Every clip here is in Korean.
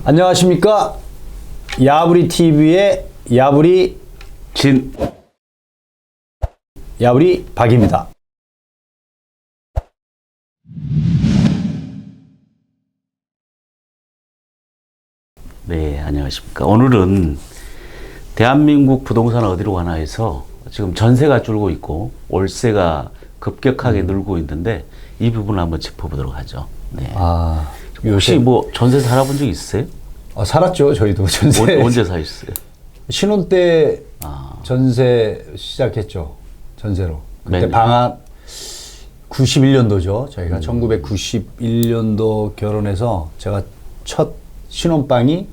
안녕하십니까. 야부리 TV의 야부리 야부리 박입니다. 네, 안녕하십니까. 오늘은 대한민국 부동산 어디로 가나 해서 지금 전세가 줄고 있고 월세가 급격하게 늘고 있는데 이 부분을 한번 짚어보도록 하죠. 네. 혹시 뭐 전세 살아본 적 있으세요? 살았죠. 저희도 전세. 언제 사셨어요? 신혼 때 전세 시작했죠. 전세로. 그때 방학 91년도죠. 저희가 1991년도 결혼해서 제가 첫 신혼방이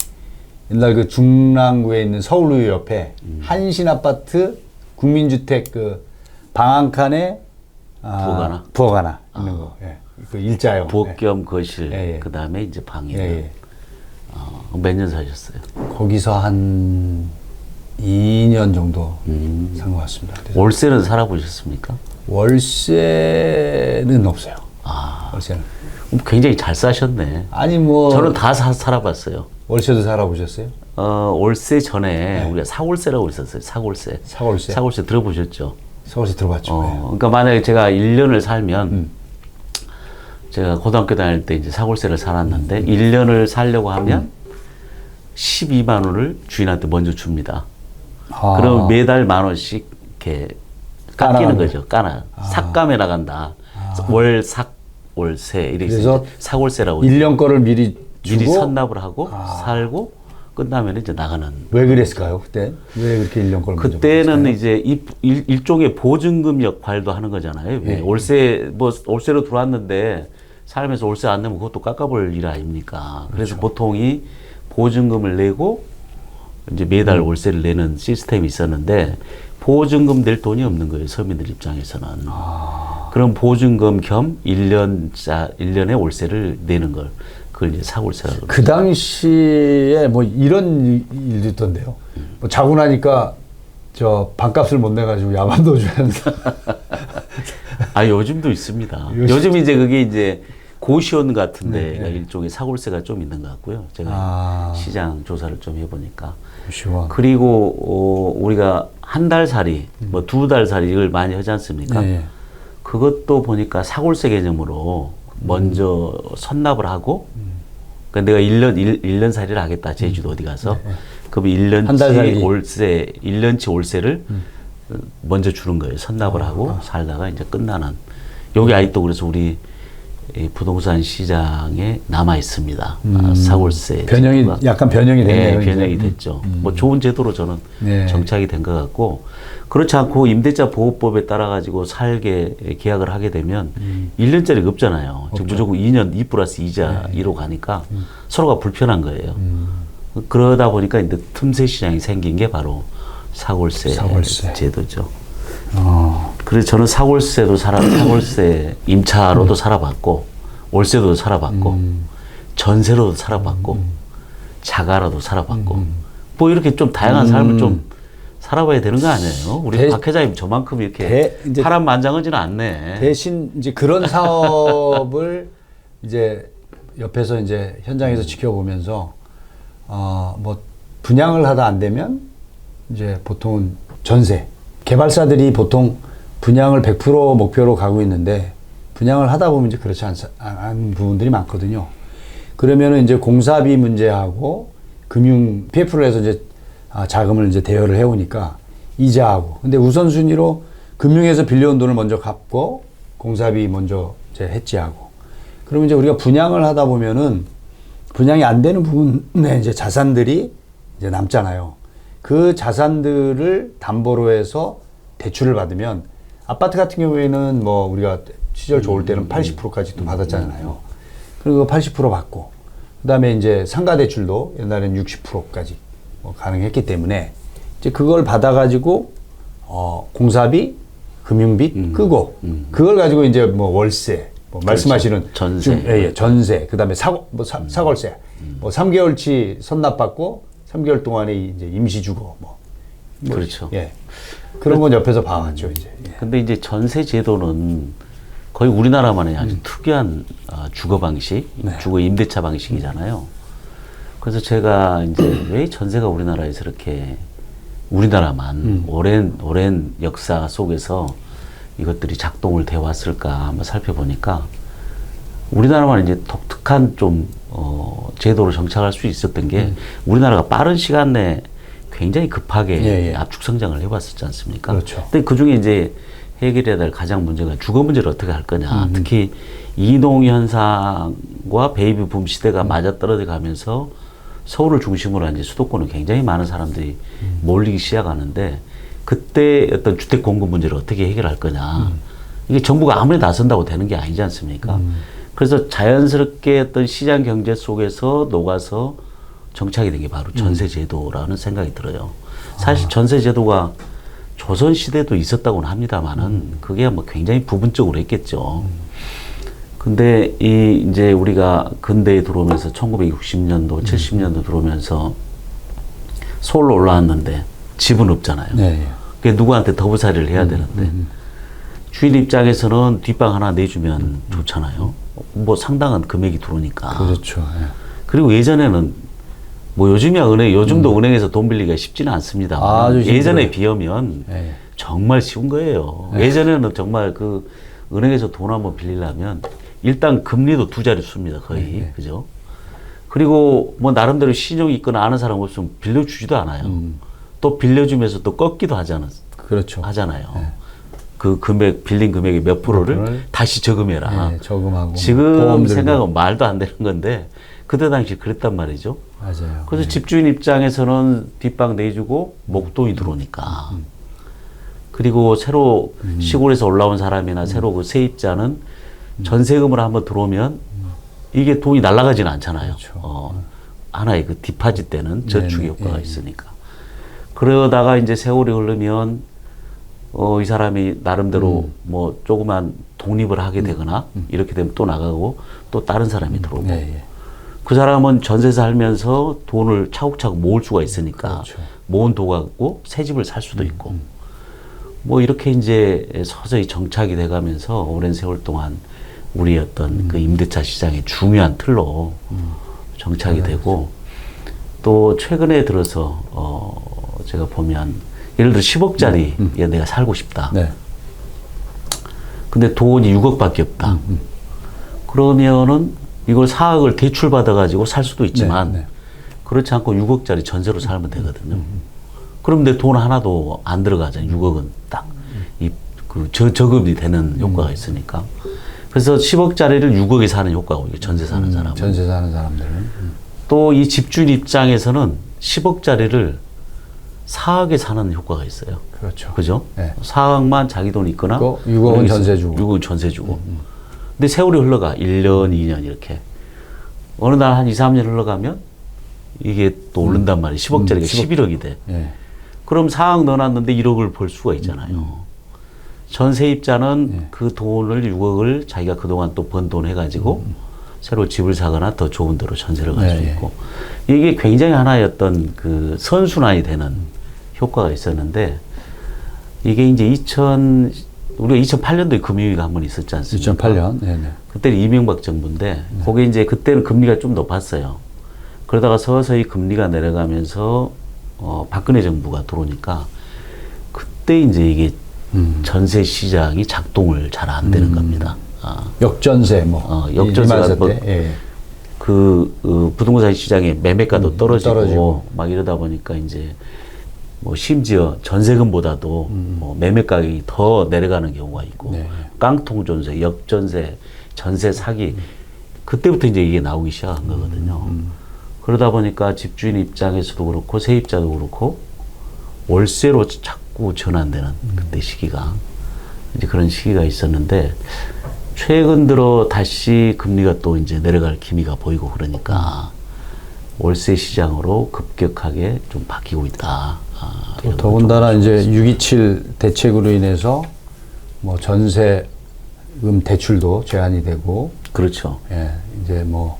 옛날 그 중랑구에 있는 서울로 옆에 한신아파트 국민주택 그 방 한 칸에 부엌 하나 있는 거. 예. 그 일자형. 부엌 겸 거실. 예, 예. 그 다음에 이제 방이. 예. 몇 년 사셨어요? 거기서 한 2년 정도 산 것 같습니다. 월세는 살아보셨습니까? 월세는 없어요. 월세는. 굉장히 잘 사셨네. 아니 뭐 저는 다 살아봤어요. 월세도 살아보셨어요? 월세 전에 우리가 사골세라고 있었어요. 사골세. 사골세 들어보셨죠? 사골세 들어봤죠. 네. 그러니까 만약에 제가 1년을 살면 제가 고등학교 다닐 때 이제 사골세를 살았는데 1년을 살려고 하면 12만 원을 주인한테 먼저 줍니다. 그럼 매달 1,000원씩 이렇게 깎이는 거죠. 삭감해 나간다. 월세 이렇게 그래서 사골세라고 1년 거를 미리 선납을 하고 살고 끝나면 이제 나가는. 왜 그랬을까요? 그때 왜 그렇게 1년 거를 그때는 이제 일종의 보증금 역할도 하는 거잖아요. 네. 월세로 들어왔는데 살면서 월세 안 내면 그것도 깎아볼 일 아닙니까? 그래서 그렇죠. 보통이 보증금을 내고 이제 매달 월세를 내는 시스템이 있었는데 보증금 낼 돈이 없는 거예요. 서민들 입장에서는. 그럼 보증금 겸 1년의 월세를 내는 걸 그걸 이제 사골세라고. 그 당시에 뭐 이런 일도 있던데요. 뭐 자고 나니까 저 방값을 못 내가지고 야밤도 주는. 요즘도 있습니다. 요즘 이제 그게 이제 고시원 같은 데가 일종의 사골세가 좀 있는 것 같고요. 제가 시장 조사를 좀 해보니까. 고시원. 그리고 우리가 한 달 살이, 뭐 2달 살이를 많이 하지 않습니까? 네. 그것도 보니까 사골세 개념으로 먼저 선납을 하고, 그러니까 내가 1년 살이를 하겠다, 제주도 어디 가서. 그럼 1년치 월세를 먼저 주는 거예요. 선납을 하고 살다가 이제 끝나는. 여기 아직도 그래서 우리 부동산 시장에 남아 있습니다. 사골세. 약간 변형이 됐네요. 네, 변형이 됐죠. 뭐 좋은 제도로 저는 정착이 된 것 같고, 그렇지 않고 임대차 보호법에 따라 가지고 살게 계약을 하게 되면 1년짜리가 없잖아요. 지금 무조건 2년 2 플러스 이자 2로 가니까 서로가 불편한 거예요. 그러다 보니까 이제 틈새 시장이 생긴 게 바로 사골세. 제도죠. 그래서 저는 사골세 임차로도 살아봤고, 월세도 살아봤고, 전세로도 살아봤고, 자가로도 살아봤고, 뭐 이렇게 좀 다양한 삶을 좀 살아봐야 되는 거 아니에요? 우리 박 회장님 저만큼 이렇게 파란만장하지는 않네. 대신 이제 그런 사업을 이제 옆에서 이제 현장에서 지켜보면서 뭐 분양을 하다 안 되면 이제 보통은 전세. 개발사들이 보통 분양을 100% 목표로 가고 있는데 분양을 하다 보면 이제 그렇지 않은 부분들이 많거든요. 그러면은 이제 공사비 문제하고 금융 PF를 해서 이제 자금을 이제 대여를 해오니까 이자하고. 근데 우선순위로 금융에서 빌려온 돈을 먼저 갚고 공사비 먼저 이제 해지하고. 그러면 이제 우리가 분양을 하다 보면은 분양이 안 되는 부분에 이제 자산들이 이제 남잖아요. 그 자산들을 담보로 해서 대출을 받으면 아파트 같은 경우에는 뭐 우리가 시절 좋을 때는 80%까지 또 받았잖아요. 그리고 80% 받고 그다음에 이제 상가 대출도 옛날에는 60%까지 뭐 가능했기 때문에 이제 그걸 받아가지고 공사비, 금융비 끄고 그걸 가지고 이제 뭐 월세, 뭐 말씀하시는 전세, 전세, 그다음에 사골세, 뭐 3개월치 선납받고 3개월 동안에 이제 임시 주거 그렇죠. 그런 건 옆에서 봐왔죠 이제. 근데 이제 전세 제도는 거의 우리나라만의 아주 특이한 주거 방식, 주거 임대차 방식이잖아요. 그래서 제가 이제 왜 전세가 우리나라에서 이렇게 우리나라만 오랜 역사 속에서 이것들이 작동을 돼 왔을까 한번 살펴보니까 우리나라만 이제 독특한 좀 제도로 정착할 수 있었던 게 우리나라가 빠른 시간 내에 굉장히 급하게 압축 성장을 해왔었지 않습니까? 그렇죠. 근데 그 중에 이제 해결해야 될 가장 문제가 주거 문제를 어떻게 할 거냐. 특히 이동 현상과 베이비 붐 시대가 맞아떨어져 가면서 서울을 중심으로 이제 수도권은 굉장히 많은 사람들이 몰리기 시작하는데 그때 어떤 주택 공급 문제를 어떻게 해결할 거냐. 이게 정부가 아무리 나선다고 되는 게 아니지 않습니까? 그래서 자연스럽게 어떤 시장 경제 속에서 녹아서 정착이 된 게 바로 전세 제도라는 생각이 들어요. 사실 전세 제도가 조선 시대도 있었다고는 합니다만은 그게 뭐 굉장히 부분적으로 했겠죠. 근데 이제 우리가 근대에 들어오면서 1960년도, 70년도 들어오면서 서울로 올라왔는데 집은 없잖아요. 네. 그게 누구한테 더부살이를 해야 되는데 주인 입장에서는 뒷방 하나 내주면 좋잖아요. 뭐 상당한 금액이 들어오니까. 그렇죠. 예. 그리고 예전에는 뭐 요즘이야 요즘도 은행에서 돈 빌리기가 쉽지는 않습니다. 아주 예전에 비하면 예. 정말 쉬운 거예요. 예전에는 정말 그 은행에서 돈 한번 빌리려면 일단 금리도 두 자릿수입니다. 거의. 그죠? 그리고 뭐 나름대로 신용이 있거나 아는 사람 없으면 빌려주지도 않아요. 또 빌려주면서 또 꺾기도 그렇죠. 하잖아요. 그 금액, 빌린 금액의 몇 프로를 다시 저금해라. 저금하고. 지금 생각은 말도 안 되는 건데 그때 당시 그랬단 말이죠. 맞아요. 그래서 집주인 입장에서는 뒷방 내주고 목돈이 들어오니까. 그리고 새로 시골에서 올라온 사람이나 새로 그 세입자는 전세금으로 한번 들어오면 이게 돈이 날아가지는 않잖아요. 그렇죠. 하나의 그 디파짓 때는 저축 효과가 있으니까. 그러다가 이제 세월이 흐르면 이 사람이 나름대로 뭐 조그만 독립을 하게 되거나 이렇게 되면 또 나가고 또 다른 사람이 들어오고 그 사람은 전세 살면서 돈을 차곡차곡 모을 수가 있으니까 그렇죠. 모은 돈 갖고 새 집을 살 수도 있고 뭐 이렇게 이제 서서히 정착이 돼가면서 오랜 세월 동안 우리 어떤 그 임대차 시장의 중요한 틀로 정착이 되고 또 최근에 들어서 제가 보면 예를 들어 10억짜리에 내가 살고 싶다. 네. 근데 돈이 6억밖에 없다. 그러면은 이걸 4억을 대출 받아가지고 살 수도 있지만 그렇지 않고 6억짜리 전세로 살면 되거든요. 그럼 내 돈 하나도 안 들어가잖아요. 6억은 딱 그 저금이 되는 효과가 있으니까. 그래서 10억짜리를 6억에 사는 효과고 전세 사는 사람은. 전세 사는 사람들은. 또 이 집주인 입장에서는 10억짜리를 4억에 사는 효과가 있어요. 그렇죠. 그죠? 네. 4억만 자기 돈 있거나 6억은 전세 주고. 6억은 전세 주고. 근데 세월이 흘러가 1년, 2년 이렇게. 어느 날 한 2, 3년 흘러가면 이게 또 오른단 말이에요. 10억짜리가 11억이 돼. 그럼 4억 넣어놨는데 1억을 벌 수가 있잖아요. 전세입자는 그 돈을 6억을 자기가 그동안 또 번 돈 해가지고 새로 집을 사거나 더 좋은 데로 전세를 갈 수 있고 이게 굉장히 하나의 어떤 그 선순환이 되는 효과가 있었는데 이게 이제 우리가 2008년도에 금융위기가 한 번 있었지 않습니까? 2008년. 네네. 그때는 이명박 정부인데 그게 이제 그때는 금리가 좀 높았어요. 그러다가 서서히 금리가 내려가면서 박근혜 정부가 들어오니까 그때 이제 이게 전세 시장이 작동을 잘 안 되는 겁니다. 역전세 뭐. 역전세가 뭐 부동산 시장의 매매가도 떨어지고 막 이러다 보니까 이제 뭐 심지어 전세금보다도 뭐 매매 가격이 더 내려가는 경우가 있고 깡통 전세, 역전세, 전세 사기 그때부터 이제 이게 나오기 시작한 거거든요. 그러다 보니까 집주인 입장에서도 그렇고 세입자도 그렇고 월세로 자꾸 전환되는 그때 시기가 이제 그런 시기가 있었는데 최근 들어 다시 금리가 또 이제 내려갈 기미가 보이고 그러니까 월세 시장으로 급격하게 좀 바뀌고 있다. 더군다나 이제 6.27 대책으로 인해서 뭐 전세금 대출도 제한이 되고. 그렇죠. 예, 이제 뭐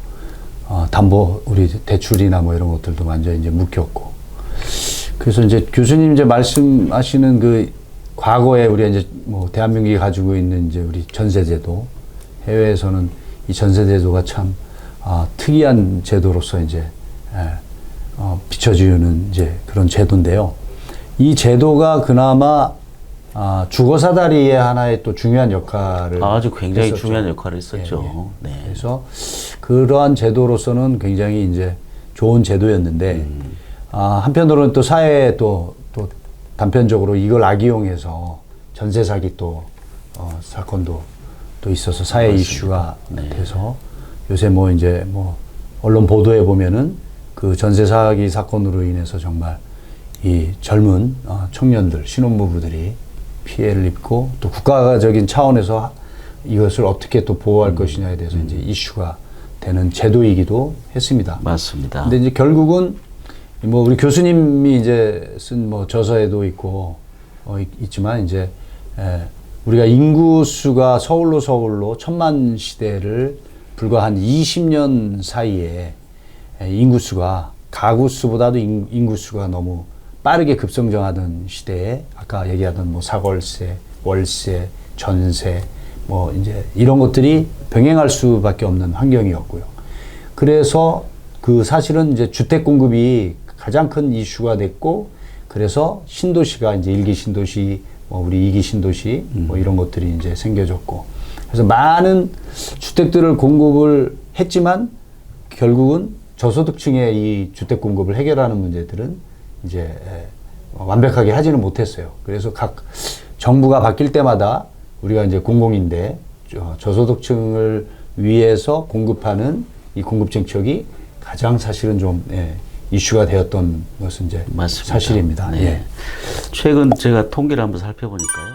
담보 우리 대출이나 뭐 이런 것들도 완전히 이제 묶였고. 그래서 이제 교수님 이제 말씀하시는 그 과거에 우리가 이제 뭐 대한민국이 가지고 있는 이제 우리 전세제도, 해외에서는 이 전세제도가 참 특이한 제도로서 이제 비춰주는 이제 그런 제도인데요. 이 제도가 그나마 주거 사다리의 하나의 또 중요한 역할을 아주 굉장히 했었죠. 중요한 역할을 했었죠. 네. 그래서 그러한 제도로서는 굉장히 이제 좋은 제도였는데 한편으로는 또 사회에 또 단편적으로 이걸 악이용해서 전세 사기 또 사건도 또 있어서 사회 그렇습니다. 이슈가 네. 돼서 요새 뭐 이제 뭐 언론 보도에 보면은 그 전세 사기 사건으로 인해서 정말 이 젊은 청년들 신혼부부들이 피해를 입고 또 국가적인 차원에서 이것을 어떻게 또 보호할 것이냐에 대해서 이제 이슈가 되는 제도이기도 했습니다. 맞습니다. 근데 이제 결국은 뭐 우리 교수님이 이제 쓴 뭐 저서에도 있고 있지만 이제 우리가 인구 수가 서울로 1000만 시대를 불과 한 20년 사이에 인구 수가 가구 수보다도 인구 수가 너무 빠르게 급성장하던 시대에 아까 얘기하던 뭐 사골세, 월세, 전세 뭐 이제 이런 것들이 병행할 수밖에 없는 환경이었고요. 그래서 그 사실은 이제 주택 공급이 가장 큰 이슈가 됐고 그래서 신도시가 이제 1기 신도시, 뭐 우리 2기 신도시 뭐 이런 것들이 이제 생겨졌고 그래서 많은 주택들을 공급을 했지만 결국은 저소득층의 이 주택 공급을 해결하는 문제들은 이제 완벽하게 하지는 못했어요. 그래서 각 정부가 바뀔 때마다 우리가 이제 공공인데 저소득층을 위해서 공급하는 이 공급 정책이 가장 사실은 좀 이슈가 되었던 것은 이제 맞습니다. 사실입니다. 네. 예. 최근 제가 통계를 한번 살펴보니까요.